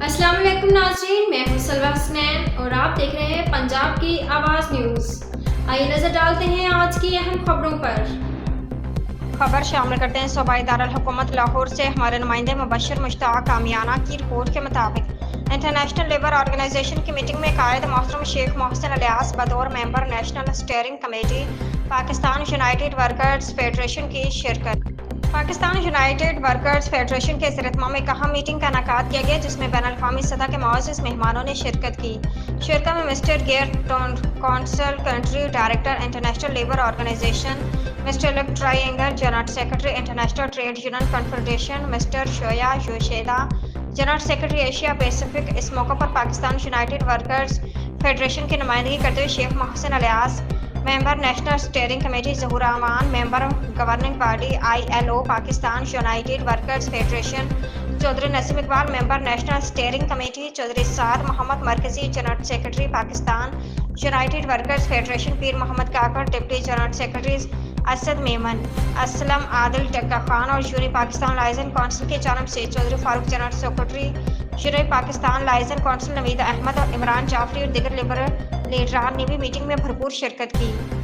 السلام علیکم ناظرین، میں ہوں سلوہ حسنین اور آپ دیکھ رہے ہیں پنجاب کی آواز نیوز۔ آئیے نظر ڈالتے ہیں آج کی اہم خبروں پر۔ خبر شامل کرتے ہیں صوبائی دارالحکومت لاہور سے ہمارے نمائندے مبشر مشتاق کامیانہ کی رپورٹ کے مطابق انٹرنیشنل لیبر آرگنائزیشن کی میٹنگ میں قائد محترم شیخ محسن الیاس بطور member national steering committee Pakistan united workers federation کی شرکت۔ پاکستان یونائیٹڈ ورکرز فیڈریشن کے زیر اہتمام ایک اہم میٹنگ کا انعقاد کیا گیا جس میں بین الاقوامی سطح کے معزز مہمانوں نے شرکت کی۔ شرکت میں مسٹر گیئر کونسل country director international labour organization, mister Luc Triangle general secretary international trade union confederation, mister Shoya Yoshida general secretary Asia Pacific. اس موقع پر پاکستان یونائیٹڈ ورکرز فیڈریشن کی نمائندگی کرتے ہوئے Sheikh Mohsin Ilyas, member national steering committee Zahoor Aman, member governing body ILO Pakistan united workers federation Chaudhry Naseem Iqbal, member national steering committee Chaudhry Saad Muhammad مرکزی general secretary Pakistan united workers federation Pir Muhammad Kakar, deputy general secretary Asad Memon, Aslam Adil Tikka Khan اور Uni Pakistan liaison council کی جانب سے Chaudhry Farooq general secretary Uni Pakistan liaison council Naveed Ahmad اور عمران جعفری اور دیگر labour لیڈران نے بھی میٹنگ میں بھرپور شرکت کی۔